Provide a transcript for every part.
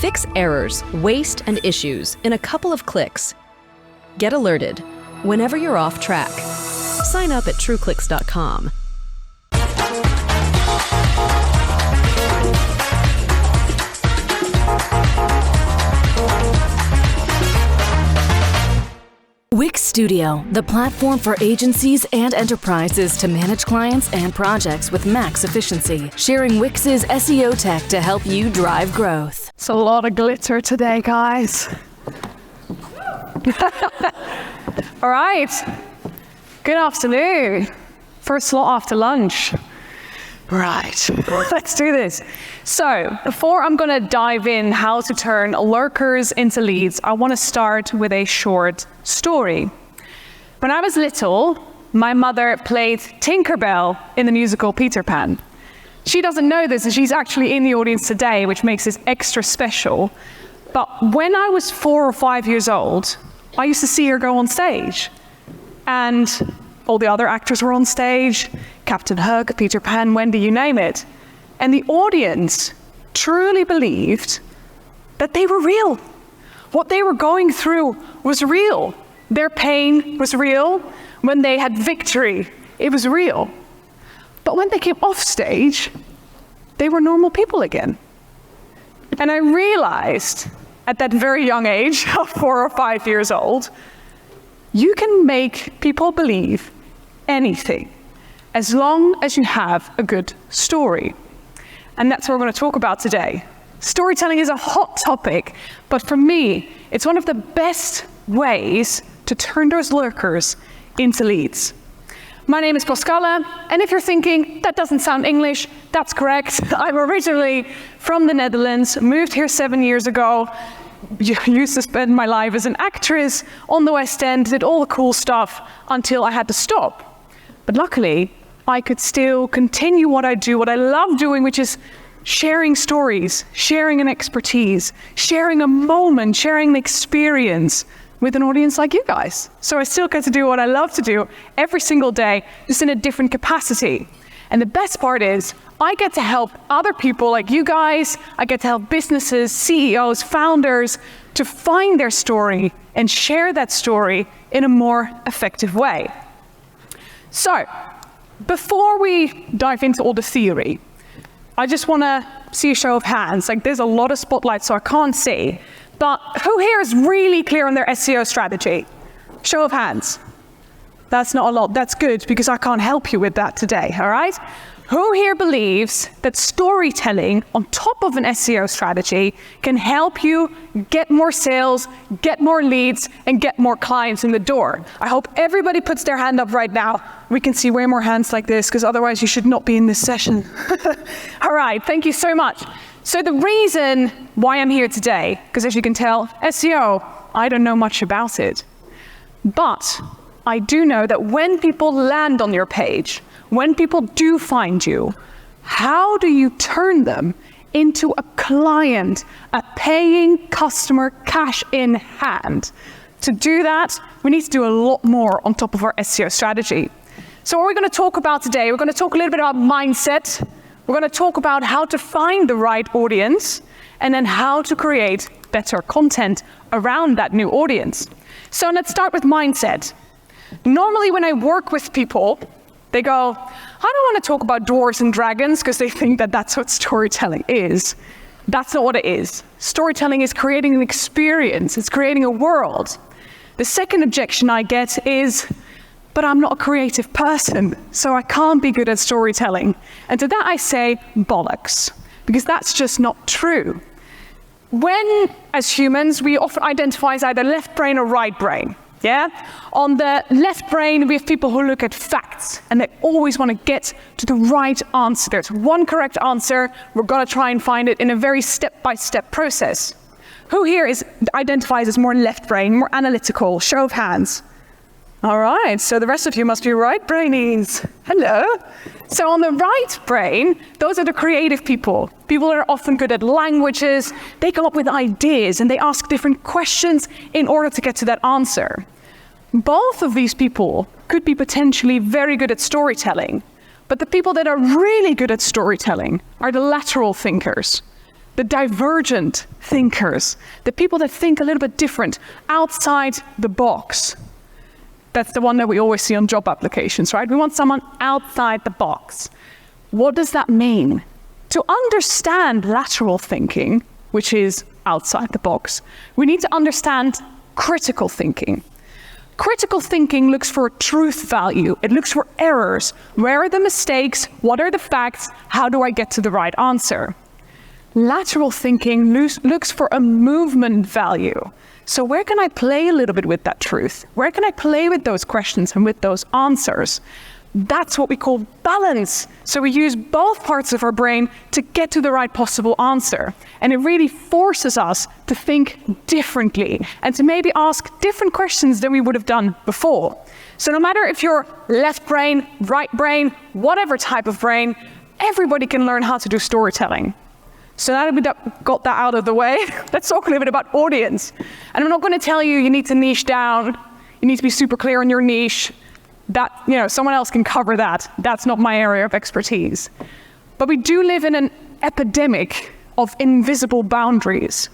Fix errors, waste, and issues in a couple of clicks. Get alerted whenever you're off track. Sign up at trueclicks.com. Wix Studio, the platform for agencies and enterprises to manage clients and projects with max efficiency, sharing Wix's SEO tech to help you drive growth. It's a lot of glitter today, guys. All right. Good afternoon. First slot after lunch. Right, let's do this. So, before I'm going to dive in how to turn lurkers into leads, I want to start with a short story. When I was little, my mother played Tinkerbell in the musical Peter Pan. She doesn't know this, and she's actually in the audience today, which makes this extra special. But when I was 4 or 5 years old, I used to see her go on stage. And all the other actors were on stage, Captain Hook, Peter Pan, Wendy, you name it. And the audience truly believed that they were real. What they were going through was real. Their pain was real. When they had victory, it was real. But when they came off stage, they were normal people again. And I realized at that very young age of 4 or 5 years old, you can make people believe anything as long as you have a good story. And that's what we're going to talk about today. Storytelling is a hot topic, but for me, it's one of the best ways to turn those lurkers into leads. My name is Pascalle, and if you're thinking, that doesn't sound English, that's correct. I'm originally from the Netherlands, moved here 7 years ago, used to spend my life as an actress on the West End, did all the cool stuff until I had to stop. But luckily, I could still continue what I do, what I love doing, which is sharing stories, sharing an expertise, sharing a moment, sharing an experience with an audience like you guys. So I still get to do what I love to do every single day, just in a different capacity. And the best part is, I get to help other people like you guys, I get to help businesses, CEOs, founders, to find their story and share that story in a more effective way. So, before we dive into all the theory, I just want to see a show of hands. Like, there's a lot of spotlights, so I can't see. But who here is really clear on their SEO strategy? Show of hands. That's not a lot. That's good, because I can't help you with that today, all right? Who here believes that storytelling on top of an SEO strategy can help you get more sales, get more leads, and get more clients in the door? I hope everybody puts their hand up right now. We can see way more hands like this, because otherwise you should not be in this session. All right, thank you so much. So the reason why I'm here today, because as you can tell, SEO, I don't know much about it. But I do know that when people land on your page, when people do find you, how do you turn them into a client, a paying customer, cash in hand? To do that, we need to do a lot more on top of our SEO strategy. So what we're going to talk about today, we're going to talk a little bit about mindset. We're going to talk about how to find the right audience, and then how to create better content around that new audience. So let's start with mindset. Normally when I work with people, they go, I don't want to talk about dwarves and dragons, because they think that that's what storytelling is. That's not what it is. Storytelling is creating an experience. It's creating a world. The second objection I get is, but I'm not a creative person, so I can't be good at storytelling. And to that I say, bollocks, because that's just not true. When, as humans, we often identify as either left brain or right brain. Yeah? On the left brain, we have people who look at facts, and they always want to get to the right answer. There's one correct answer. We're going to try and find it in a very step-by-step process. Who here identifies as more left brain, more analytical? Show of hands. All right, so the rest of you must be right brainies. Hello. So on the right brain, those are the creative people. People that are often good at languages. They come up with ideas, and they ask different questions in order to get to that answer. Both of these people could be potentially very good at storytelling, but the people that are really good at storytelling are the lateral thinkers. the divergent thinkers, the people that think a little bit different, outside the box. That's the one that we always see on job applications, right? We want someone outside the box. What does that mean? To understand lateral thinking, which is outside the box, we need to understand critical thinking. Critical thinking looks for truth value. It looks for errors. Where are the mistakes? What are the facts? How do I get to the right answer? Lateral thinking looks for a movement value. So where can I play a little bit with that truth? Where can I play with those questions and with those answers? That's what we call balance. So we use both parts of our brain to get to the right possible answer. And it really forces us to think differently and to maybe ask different questions than we would have done before. So no matter if you're left brain, right brain, whatever type of brain, everybody can learn how to do storytelling. So now that we got that out of the way, let's talk a little bit about audience. And I'm not going to tell you you need to niche down, you need to be super clear on your niche. That, someone else can cover that. That's not my area of expertise. But we do live in an epidemic of invisible boundaries.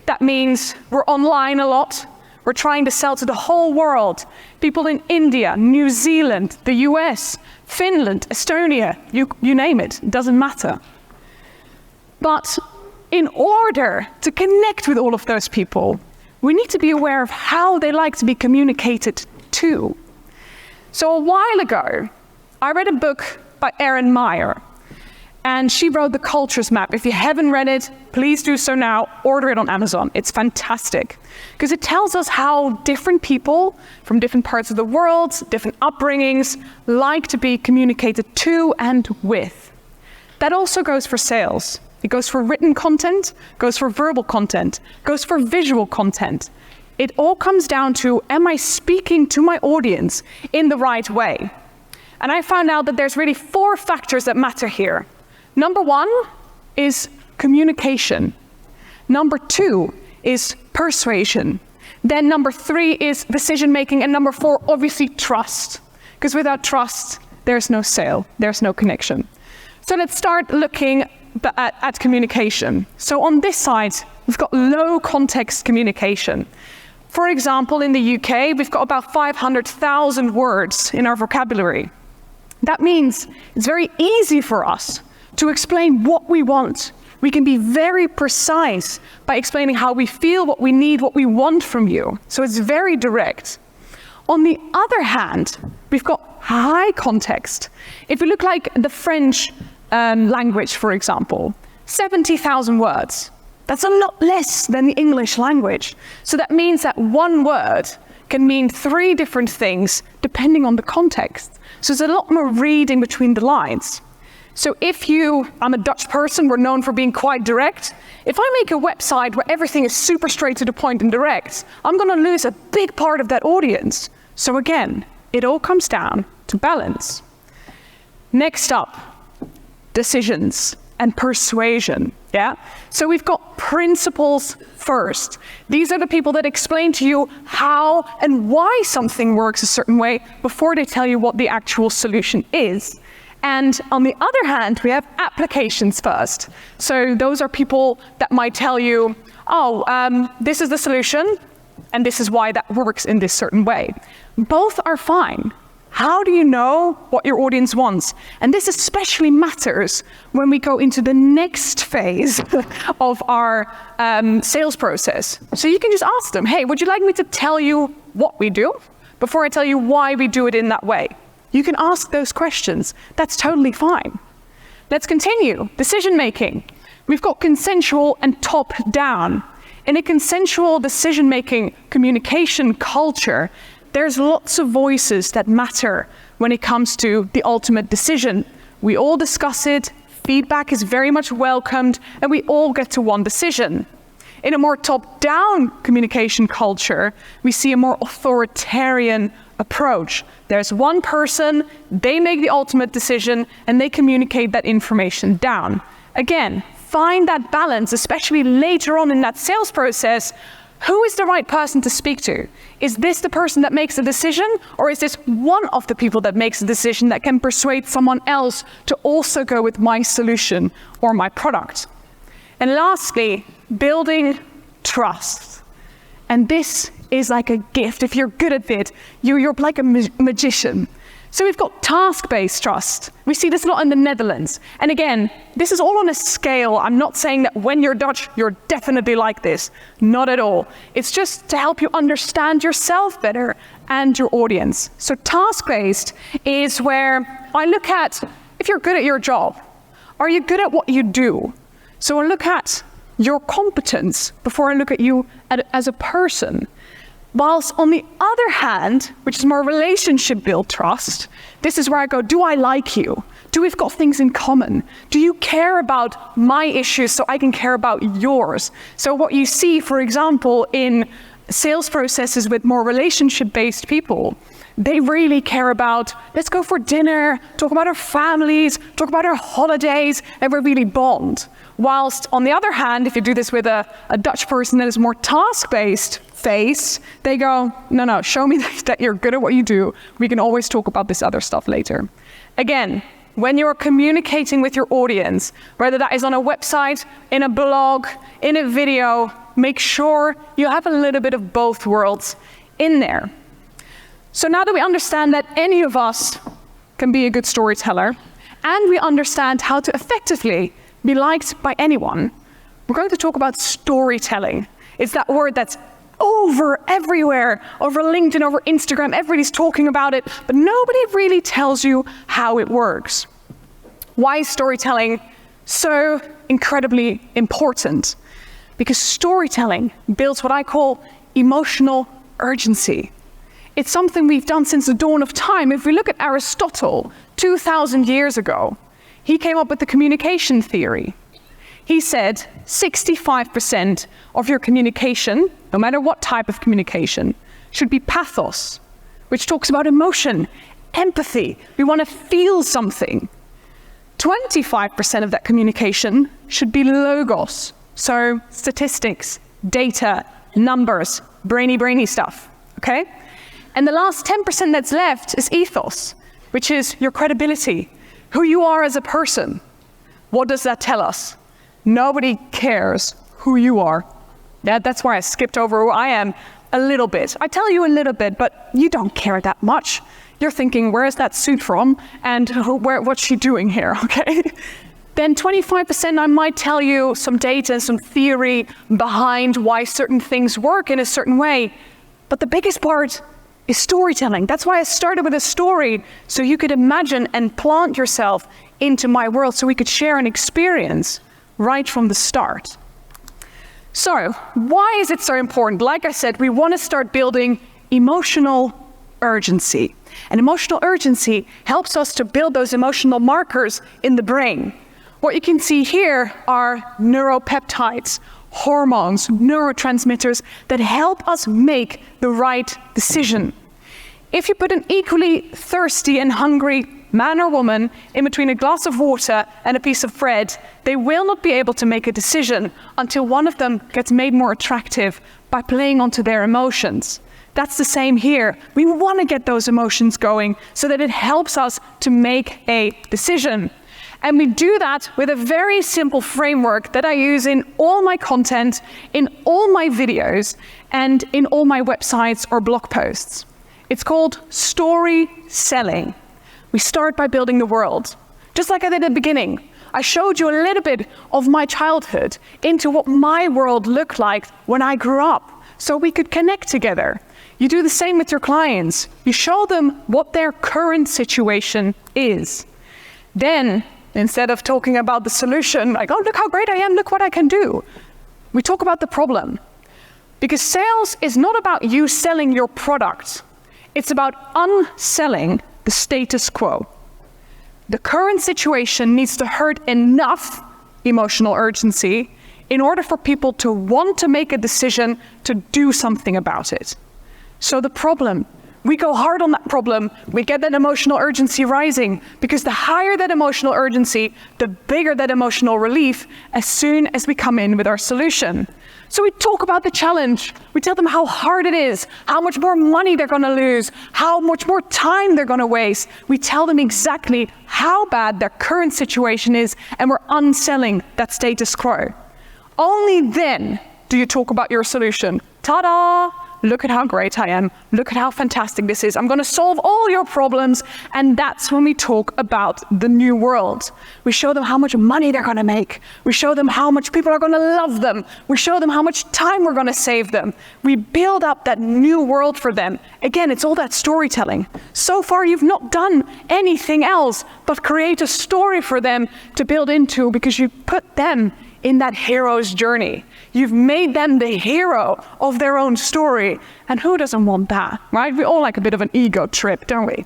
That means we're online a lot. We're trying to sell to the whole world. People in India, New Zealand, the US, Finland, Estonia, you name it, doesn't matter. But in order to connect with all of those people, we need to be aware of how they like to be communicated to. So a while ago, I read a book by Erin Meyer, and she wrote The Cultures Map. If you haven't read it, please do so now. Order it on Amazon. It's fantastic, because it tells us how different people from different parts of the world, different upbringings, like to be communicated to and with. That also goes for sales. It goes for written content, goes for verbal content, goes for visual content. It all comes down to, am I speaking to my audience in the right way? And I found out that there's really 4 factors that matter here. Number 1 is communication. Number 2 is persuasion. Then number 3 is decision-making. And number 4, obviously, trust. Because without trust, there's no sale, there's no connection. So let's start looking at communication. So on this side, we've got low context communication. For example, in the UK, we've got about 500,000 words in our vocabulary. That means it's very easy for us to explain what we want. We can be very precise by explaining how we feel, what we need, what we want from you. So it's very direct. On the other hand, we've got high context. If you look like the French language, for example, 70,000 words. That's a lot less than the English language. So that means that one word can mean 3 different things depending on the context. So there's a lot more reading between the lines. So I'm a Dutch person, we're known for being quite direct. If I make a website where everything is super straight to the point and direct, I'm going to lose a big part of that audience. So again, it all comes down to balance. Next up, decisions and persuasion. Yeah? So we've got principles first. These are the people that explain to you how and why something works a certain way before they tell you what the actual solution is. And on the other hand, we have applications first. So those are people that might tell you, this is the solution, and this is why that works in this certain way. Both are fine. How do you know what your audience wants? And this especially matters when we go into the next phase of our sales process. So you can just ask them, hey, would you like me to tell you what we do before I tell you why we do it in that way? You can ask those questions. That's totally fine. Let's continue. Decision-making. We've got consensual and top-down. In a consensual decision-making communication culture, there's lots of voices that matter when it comes to the ultimate decision. We all discuss it, feedback is very much welcomed, and we all get to one decision. In a more top-down communication culture, we see a more authoritarian approach. There's one person, they make the ultimate decision, and they communicate that information down. Again, find that balance, especially later on in that sales process. Who is the right person to speak to? Is this the person that makes the decision, or is this one of the people that makes the decision that can persuade someone else to also go with my solution or my product? And lastly, building trust. And this is like a gift. If you're good at it, you're like a magician. So we've got task-based trust. We see this a lot in the Netherlands. And again, this is all on a scale. I'm not saying that when you're Dutch, you're definitely like this. Not at all. It's just to help you understand yourself better and your audience. So task-based is where I look at if you're good at your job. Are you good at what you do? So I look at your competence before I look at you as a person. Whilst on the other hand, which is more relationship-built trust, this is where I go, do I like you? Do we've got things in common? Do you care about my issues so I can care about yours? So what you see, for example, in sales processes with more relationship-based people, they really care about, let's go for dinner, talk about our families, talk about our holidays, and we really bond. Whilst on the other hand, if you do this with a Dutch person that is more task-based face, they go, no, show me that you're good at what you do. We can always talk about this other stuff later. Again, when you're communicating with your audience, whether that is on a website, in a blog, in a video, make sure you have a little bit of both worlds in there. So now that we understand that any of us can be a good storyteller, and we understand how to effectively be liked by anyone, we're going to talk about storytelling. It's that word that's everywhere, over LinkedIn, over Instagram, everybody's talking about it, but nobody really tells you how it works. Why is storytelling so incredibly important? Because storytelling builds what I call emotional urgency. It's something we've done since the dawn of time. If we look at Aristotle, 2,000 years ago, he came up with the communication theory. He said 65% of your communication, no matter what type of communication, should be pathos, which talks about emotion, empathy. We want to feel something. 25% of that communication should be logos, so statistics, data, numbers, brainy stuff, okay? And the last 10% that's left is ethos, which is your credibility, who you are as a person. What does that tell us? Nobody cares who you are. That's why I skipped over who I am a little bit. I tell you a little bit, but you don't care that much. You're thinking, where is that suit from? And what's she doing here, okay? Then 25% I might tell you some data and some theory behind why certain things work in a certain way. But the biggest part is storytelling. That's why I started with a story, so you could imagine and plant yourself into my world so we could share an experience right from the start. So, why is it so important? Like I said, we want to start building emotional urgency. And emotional urgency helps us to build those emotional markers in the brain. What you can see here are neuropeptides, hormones, neurotransmitters that help us make the right decision. If you put an equally thirsty and hungry man or woman in between a glass of water and a piece of bread, they will not be able to make a decision until one of them gets made more attractive by playing onto their emotions. That's the same here. We want to get those emotions going so that it helps us to make a decision. And we do that with a very simple framework that I use in all my content, in all my videos, and in all my websites or blog posts. It's called story selling. We start by building the world. Just like I did at the beginning, I showed you a little bit of my childhood into what my world looked like when I grew up, so we could connect together. You do the same with your clients. You show them what their current situation is. Then, instead of talking about the solution, like, oh, look how great I am, look what I can do, we talk about the problem. Because sales is not about you selling your product. It's about unselling the status quo. The current situation needs to hurt enough emotional urgency in order for people to want to make a decision to do something about it. So the problem, we go hard on that problem, we get that emotional urgency rising, because the higher that emotional urgency, the bigger that emotional relief as soon as we come in with our solution. So we talk about the challenge, we tell them how hard it is, how much more money they're going to lose, how much more time they're going to waste. We tell them exactly how bad their current situation is, and we're unselling that status quo. Only then do you talk about your solution. Ta-da! Look at how great I am. Look at how fantastic this is. I'm going to solve all your problems. And that's when we talk about the new world. We show them how much money they're going to make. We show them how much people are going to love them. We show them how much time we're going to save them. We build up that new world for them. Again, it's all that storytelling. So far, you've not done anything else but create a story for them to build into, because you put them in that hero's journey. You've made them the hero of their own story. And who doesn't want that, right? We all like a bit of an ego trip, don't we?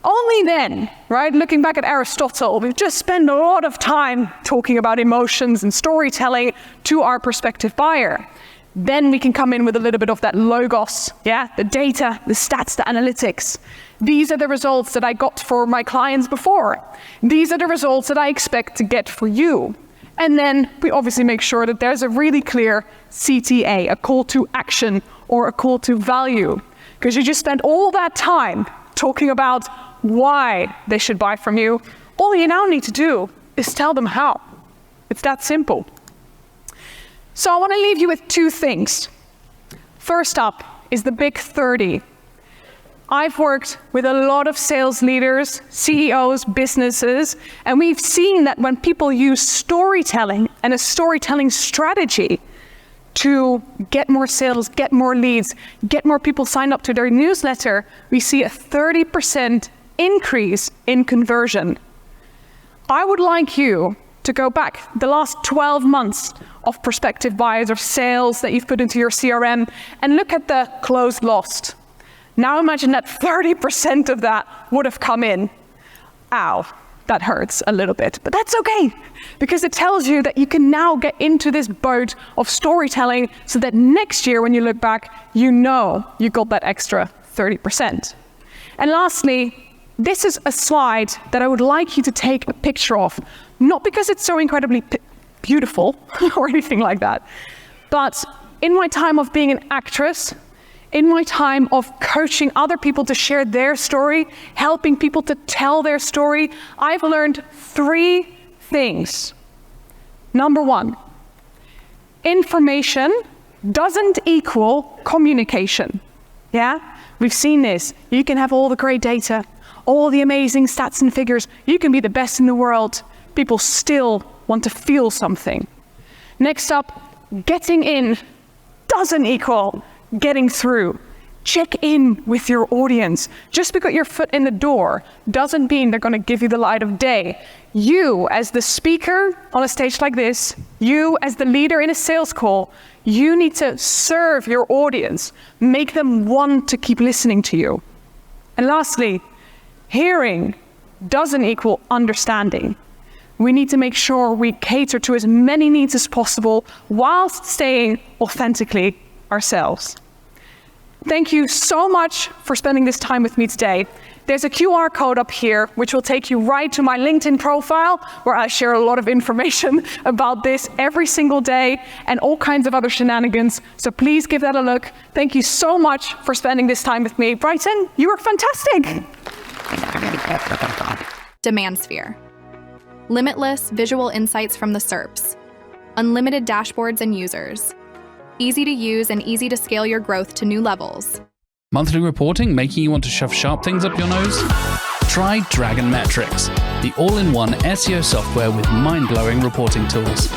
Only then, right, looking back at Aristotle, we've just spent a lot of time talking about emotions and storytelling to our prospective buyer. Then we can come in with a little bit of that logos, the data, the stats, the analytics. These are the results that I got for my clients before. These are the results that I expect to get for you. And then we obviously make sure that there's a really clear CTA, a call to action or a call to value. Because you just spent all that time talking about why they should buy from you. All you now need to do is tell them how. It's that simple. So I want to leave you with two things. First up is the big 30. I've worked with a lot of sales leaders, CEOs, businesses, and we've seen that when people use storytelling and a storytelling strategy to get more sales, get more leads, get more people signed up to their newsletter, we see a 30% increase in conversion. I would like you to go back the last 12 months of prospective buyers or sales that you've put into your CRM and look at the closed lost. Now imagine that 30% of that would have come in. Ow, that hurts a little bit, but that's okay, because it tells you that you can now get into this boat of storytelling so that next year when you look back, you know you got that extra 30%. And lastly, this is a slide that I would like you to take a picture of, not because it's so incredibly beautiful or anything like that, but in my time of being an actress, in my time of coaching other people to share their story, helping people to tell their story, I've learned 3 things. Number 1, information doesn't equal communication. We've seen this. You can have all the great data, all the amazing stats and figures. You can be the best in the world. People still want to feel something. Next up, getting in doesn't equal getting through. Check in with your audience. Just because your foot in the door doesn't mean they're going to give you the light of day. You, as the speaker on a stage like this, you as the leader in a sales call, you need to serve your audience, make them want to keep listening to you. And lastly, hearing doesn't equal understanding. We need to make sure we cater to as many needs as possible whilst staying authentically ourselves. Thank you so much for spending this time with me today. There's a QR code up here which will take you right to my LinkedIn profile, where I share a lot of information about this every single day and all kinds of other shenanigans. So please give that a look. Thank you so much for spending this time with me. Brighton, you were fantastic. Demand sphere. Limitless visual insights from the SERPs. Unlimited dashboards and users. Easy to use and easy to scale your growth to new levels. Monthly reporting making you want to shove sharp things up your nose? Try Dragon Metrics, the all-in-one SEO software with mind-blowing reporting tools.